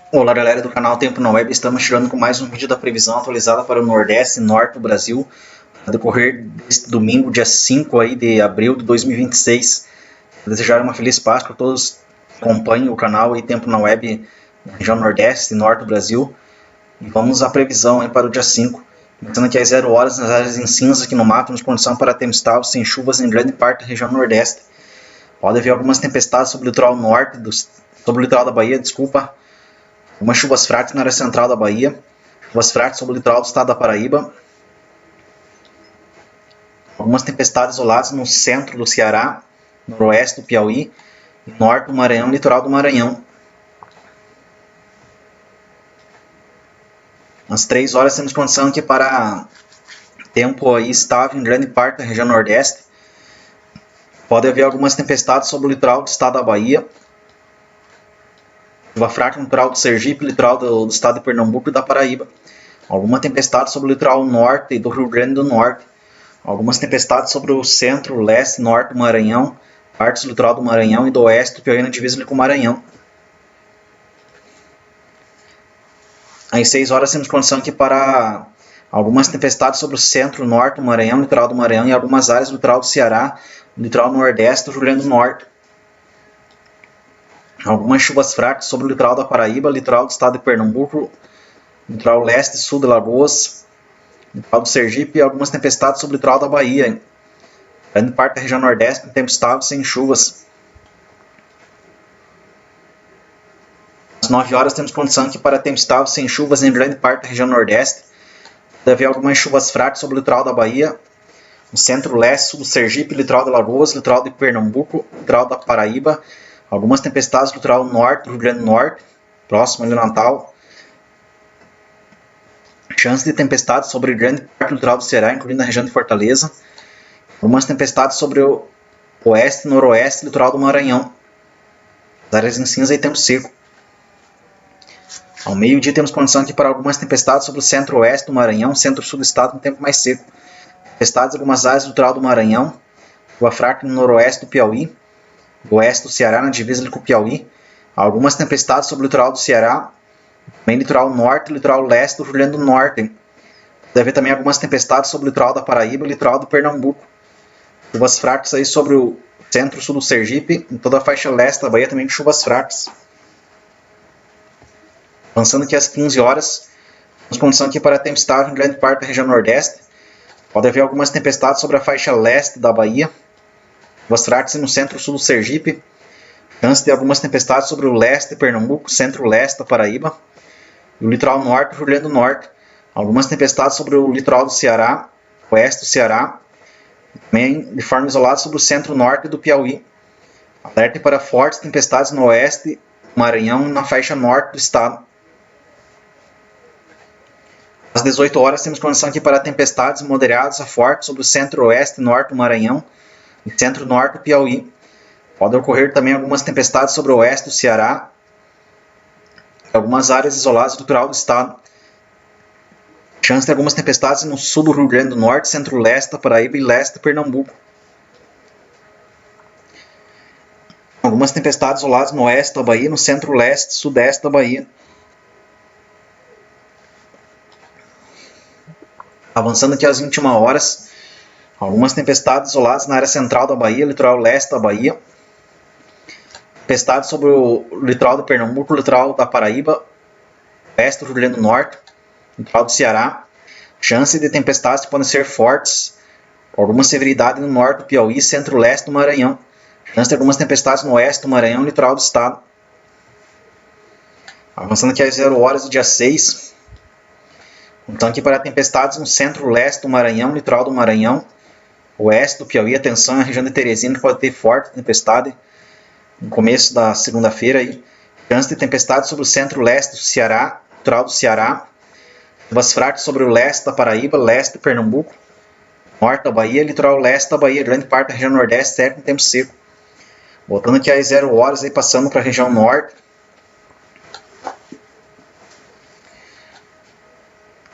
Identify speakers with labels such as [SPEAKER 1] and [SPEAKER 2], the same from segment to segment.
[SPEAKER 1] Olá galera do canal Tempo na Web, estamos chegando com mais um vídeo da previsão atualizada para o Nordeste e Norte do Brasil, a decorrer deste domingo, dia 5 aí de abril de 2026. Desejar uma feliz Páscoa a todos que acompanham o canal aí Tempo na Web, na região Nordeste e Norte do Brasil. E vamos à previsão aí para o dia 5. Começando aqui às 0 horas nas áreas em cinza aqui no mapa, temos condição para tempo estável sem chuvas em grande parte da região Nordeste. Pode haver algumas tempestades sobre o litoral norte, sobre o litoral da Bahia, algumas chuvas fracas na área central da Bahia, chuvas fracas sobre o litoral do estado da Paraíba, algumas tempestades isoladas no centro do Ceará, noroeste do Piauí, norte do Maranhão e litoral do Maranhão. Às 3 horas temos condição aqui para tempo aí estável em grande parte da região Nordeste. Pode haver algumas tempestades sobre o litoral do estado da Bahia, chuva fraca no litoral do Sergipe, litoral do estado de Pernambuco e da Paraíba. Alguma tempestade sobre o litoral norte e do Rio Grande do Norte. Algumas tempestades sobre o centro, leste e norte do Maranhão, partes do litoral do Maranhão e do oeste do Piauí na divisa com o Maranhão. Às 6 horas temos condição aqui para algumas tempestades sobre o centro, norte do Maranhão, litoral do Maranhão e algumas áreas do litoral do Ceará, litoral nordeste do Rio Grande do Norte. Algumas chuvas fracas sobre o litoral da Paraíba, litoral do estado de Pernambuco, litoral leste e sul de Lagoas, litoral do Sergipe e algumas tempestades sobre o litoral da Bahia. Grande parte da região nordeste com tempo estável sem chuvas. Às 9 horas temos condição aqui para tempo estável sem chuvas em grande parte da região nordeste. Deve haver algumas chuvas fracas sobre o litoral da Bahia, no centro-leste, sul do Sergipe, litoral de Lagoas, litoral de Pernambuco, litoral da Paraíba. Algumas tempestades no litoral norte do Rio Grande do Norte, próximo de Natal. Chance de tempestades sobre grande parte do litoral do Ceará, incluindo a região de Fortaleza. Algumas tempestades sobre o oeste e noroeste do litoral do Maranhão. As áreas em cinza e tempo seco. Ao meio-dia temos condição aqui para algumas tempestades sobre o centro-oeste do Maranhão, centro-sul do estado com tempo mais seco. Tempestades em algumas áreas do litoral do Maranhão. Chuva fraca no noroeste do Piauí. Oeste do Ceará, na divisa com o Piauí. Algumas tempestades sobre o litoral do Ceará, também litoral norte e litoral leste do Rio Grande do Norte. Deve haver também algumas tempestades sobre o litoral da Paraíba e litoral do Pernambuco. Chuvas fracas aí sobre o centro-sul do Sergipe, em toda a faixa leste da Bahia também com chuvas fracas. Avançando aqui às 15 horas, temos condição aqui para tempo estável em grande parte da região Nordeste. Pode haver algumas tempestades sobre a faixa leste da Bahia. Chuvas fracas no centro-sul do Sergipe. Chance de algumas tempestades sobre o leste de Pernambuco, centro-leste da Paraíba. E o litoral norte do Rio Grande do Norte. Algumas tempestades sobre o litoral do Ceará, oeste do Ceará. Também de forma isolada sobre o centro-norte do Piauí. Alerta para fortes tempestades no oeste do Maranhão e na faixa norte do estado. Às 18 horas temos condição aqui para tempestades moderadas a fortes sobre o centro-oeste e norte do Maranhão e centro-norte do Piauí. Pode ocorrer também algumas tempestades sobre o oeste do Ceará e algumas áreas isoladas do litoral do estado. Chance de algumas tempestades no sul do Rio Grande do Norte, centro-leste da Paraíba e leste de Pernambuco. Algumas tempestades isoladas no oeste da Bahia, no centro-leste e sudeste da Bahia. Avançando aqui às 21 horas, algumas tempestades isoladas na área central da Bahia, litoral leste da Bahia. Tempestades sobre o litoral de Pernambuco, litoral da Paraíba, oeste do Rio Grande do Norte, litoral do Ceará. Chance de tempestades que podem ser fortes, com alguma severidade no norte do Piauí, centro-leste do Maranhão. Chance de algumas tempestades no oeste do Maranhão, litoral do estado. Avançando aqui às 0 horas do dia 6. Então aqui para tempestades no centro-leste do Maranhão, litoral do Maranhão, oeste do Piauí. Atenção na região de Teresina que pode ter forte tempestade no começo da segunda-feira. Chance de tempestade sobre o centro-leste do Ceará, litoral do Ceará. Chuvas fracas sobre o leste da Paraíba, leste de Pernambuco, norte da Bahia, litoral leste da Bahia, grande parte da região nordeste, certo, com tempo seco. Voltando aqui às 0 horas, aí passando para a região norte.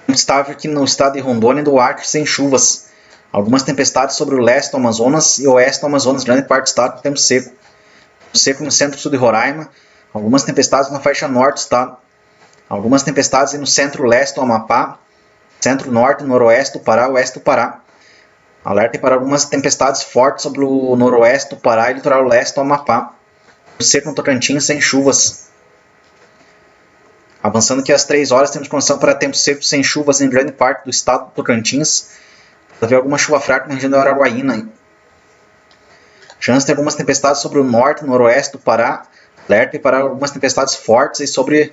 [SPEAKER 1] Estável aqui no estado de Rondônia e do Acre sem chuvas. Algumas tempestades sobre o leste do Amazonas e oeste do Amazonas, grande parte do estado com tempo seco. Seco no centro-sul de Roraima. Algumas tempestades na faixa norte do estado. Algumas tempestades no centro-leste do Amapá, centro-norte, noroeste do Pará, oeste do Pará. Alerta para algumas tempestades fortes sobre o noroeste do Pará e litoral leste do Amapá. Seco no Tocantins sem chuvas. Avançando aqui às 3 horas, temos condição para tempo seco sem chuvas em grande parte do estado do Tocantins. Pode haver alguma chuva fraca na região da Araguaína. Chance de algumas tempestades sobre o norte e noroeste do Pará. Alerta para algumas tempestades fortes aí sobre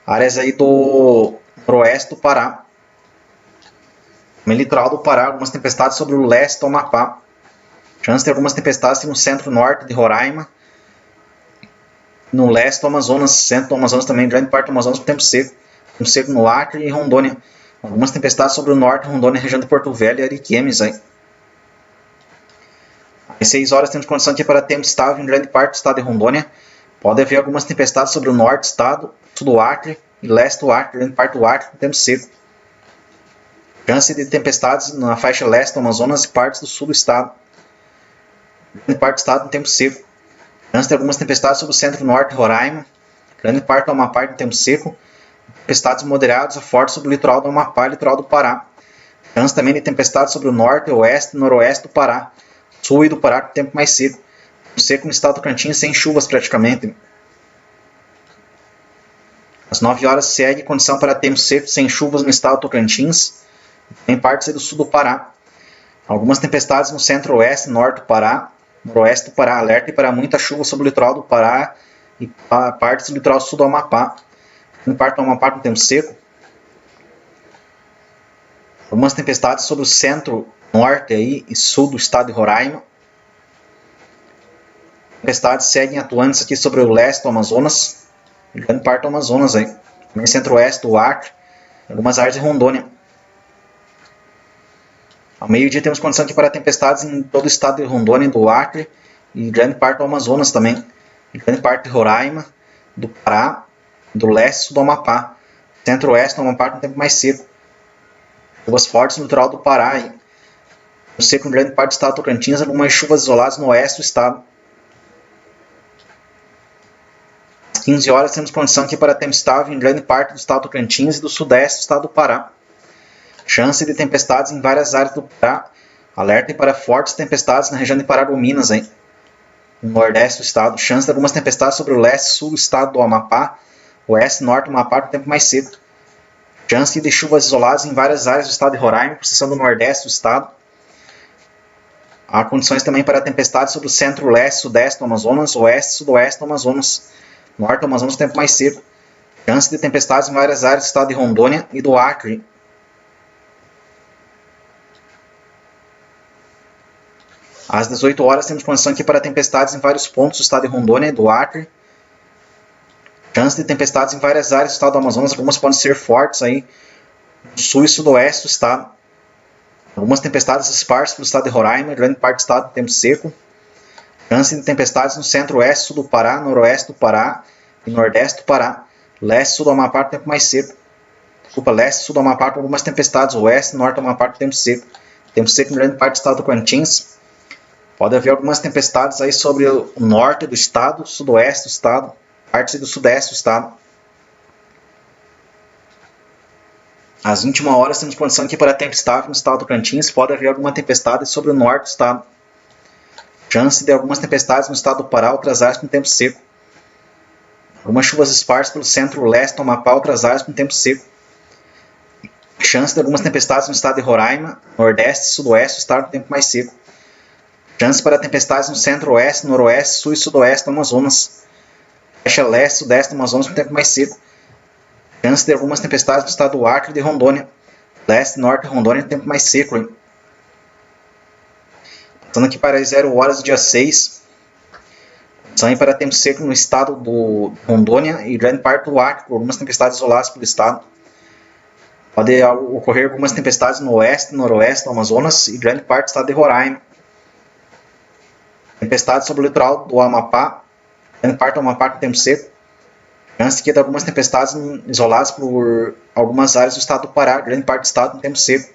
[SPEAKER 1] áreas aí do noroeste do Pará. No litoral do Pará, algumas tempestades sobre o leste do Amapá. Chance de algumas tempestades no centro-norte de Roraima. No leste do Amazonas, centro do Amazonas também, grande parte do Amazonas com tempo seco. Tempo seco no Acre e Rondônia. Algumas tempestades sobre o norte, Rondônia, região de Porto Velho e Ariquemes. Às 6 horas temos condição aqui para tempo estável em grande parte do estado de Rondônia. Pode haver algumas tempestades sobre o norte do estado, sul do Acre e leste do Acre, grande parte do Acre com tempo seco. Chance de tempestades na faixa leste do Amazonas e partes do sul do estado. Grande parte do estado com tempo seco. Chance de algumas tempestades sobre o centro-norte de Roraima. Grande parte do Amapá com tempo seco. Tempestades moderadas a fortes sobre o litoral do Amapá e litoral do Pará. Chance também de tempestades sobre o norte, oeste e noroeste do Pará. Sul e do Pará com tempo mais seco. Tempo seco no estado do Tocantins sem chuvas praticamente. Às 9 horas segue condição para tempo seco sem chuvas no estado do Tocantins. Em partes do sul do Pará. Algumas tempestades no centro-oeste e norte do Pará. Noroeste do Pará. Alerta para muita chuva sobre o litoral do Pará e partes do litoral sul do Amapá. Em parte do Amapá com tempo seco. Algumas tempestades sobre o centro-norte aí e sul do estado de Roraima. Tempestades seguem atuantes aqui sobre o leste do Amazonas. E grande parte do Amazonas aí. Também centro-oeste do Acre. Algumas áreas de Rondônia. Ao meio-dia temos condição aqui para tempestades em todo o estado de Rondônia e do Acre e grande parte do Amazonas também. E grande parte de Roraima, do Pará, do leste e sul do Amapá. Centro-oeste do Amapá com tempo mais seco. Chuvas fortes no litoral do Pará. E seco em grande parte do estado do Tocantins, algumas chuvas isoladas no oeste do estado. Às 15 horas temos condição aqui para tempo estável em grande parte do estado do Tocantins e do sudeste do estado do Pará. Chance de tempestades em várias áreas do Pará. Alerta para fortes tempestades na região de Paragominas, no nordeste do estado. Chance de algumas tempestades sobre o leste e sul do estado do Amapá. Oeste e norte do Amapá com tempo mais seco. Chance de chuvas isoladas em várias áreas do estado de Roraima, por seção do nordeste do estado. Há condições também para tempestades sobre o centro-leste e sudeste do Amazonas, oeste e sudoeste do Amazonas. Norte do Amazonas com tempo mais seco. Chance de tempestades em várias áreas do estado de Rondônia e do Acre. Às 18 horas temos condição aqui para tempestades em vários pontos do estado de Rondônia e do Acre. Chance de tempestades em várias áreas do estado do Amazonas, algumas podem ser fortes aí no sul e sudoeste do estado. Algumas tempestades esparsas pelo estado de Roraima, grande parte do estado tempo seco. Chance de tempestades no centro-oeste, sul do Pará, noroeste do Pará e nordeste do Pará. Leste e sul do Amapá com tempo mais seco. Desculpa, leste e sul do Amapá com algumas tempestades, oeste e norte do Amapá com tempo seco. Tempo seco em grande parte do estado do Tocantins. Pode haver algumas tempestades aí sobre o norte do estado, sudoeste do estado, partes do sudeste do estado. Às 21 horas temos condição aqui para tempo estável no estado do Tocantins. Pode haver alguma tempestade sobre o norte do estado. Chance de algumas tempestades no estado do Pará, outras áreas com tempo seco. Algumas chuvas esparsas pelo centro-leste do Amapá, outras áreas com tempo seco. Chance de algumas tempestades no estado de Roraima, nordeste e sudoeste do estado com tempo mais seco. Chance para tempestades no centro-oeste, noroeste, sul e sudoeste do Amazonas. Faixa leste e sudeste do Amazonas com tempo mais seco. Chance de algumas tempestades no estado do Acre e de Rondônia. Leste e norte de Rondônia com tempo mais seco. Passando aqui para as 0 horas do dia 6. Condição para tempo seco no estado do Rondônia e grande parte do Acre, com algumas tempestades isoladas pelo estado. Pode ocorrer algumas tempestades no oeste e noroeste do Amazonas e grande parte do estado de Roraima. Tempestades sobre o litoral do Amapá, grande parte do Amapá com tempo seco. Chance de algumas tempestades isoladas por algumas áreas do estado do Pará, grande parte do estado com tempo seco.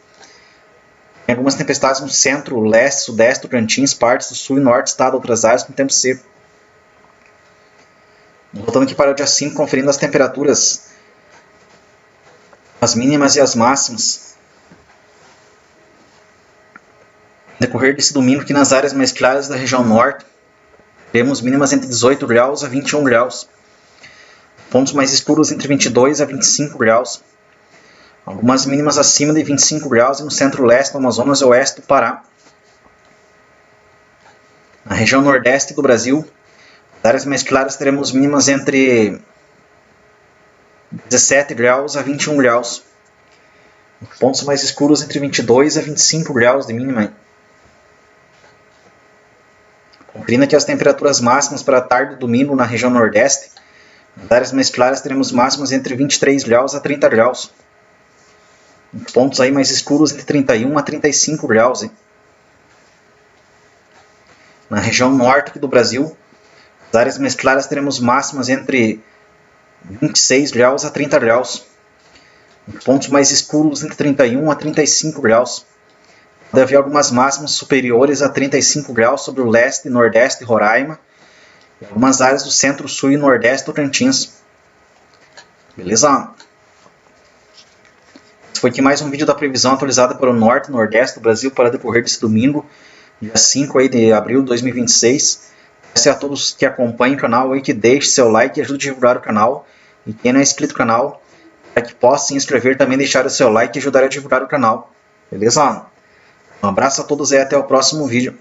[SPEAKER 1] Tem algumas tempestades no centro, leste, sudeste do Tocantins, partes do sul e norte do estado, outras áreas com tempo seco. Voltando aqui para o dia 5, conferindo as temperaturas. as mínimas e as máximas. No decorrer desse domingo, aqui nas áreas mais claras da região norte, teremos mínimas entre 18 graus a 21 graus. Pontos mais escuros entre 22 a 25 graus. Algumas mínimas acima de 25 graus no centro-leste do Amazonas e oeste do Pará. Na região nordeste do Brasil, nas áreas mais claras teremos mínimas entre 17 graus a 21 graus. Pontos mais escuros entre 22 a 25 graus de mínima. Conferindo aqui as temperaturas máximas para a tarde do domingo na região nordeste. Nas áreas mais claras teremos máximas entre 23 graus a 30 graus. Pontos aí mais escuros entre 31 a 35 graus. Hein? Na região norte do Brasil, nas áreas mais claras teremos máximas entre 26 graus a 30 graus. Pontos mais escuros entre 31 a 35 graus. Pode haver algumas máximas superiores a 35 graus sobre o leste, nordeste e Roraima. E algumas áreas do centro, sul e nordeste do Tocantins. Beleza? Esse foi aqui mais um vídeo da previsão atualizada para o norte e nordeste do Brasil para decorrer desse domingo, dia 5 aí de abril de 2026. Peço a todos que acompanhem o canal aí que deixe seu like e ajude a divulgar o canal. E quem não é inscrito no canal, para que possa se inscrever também, deixar o seu like e ajudar a divulgar o canal. Beleza? Um abraço a todos e até o próximo vídeo.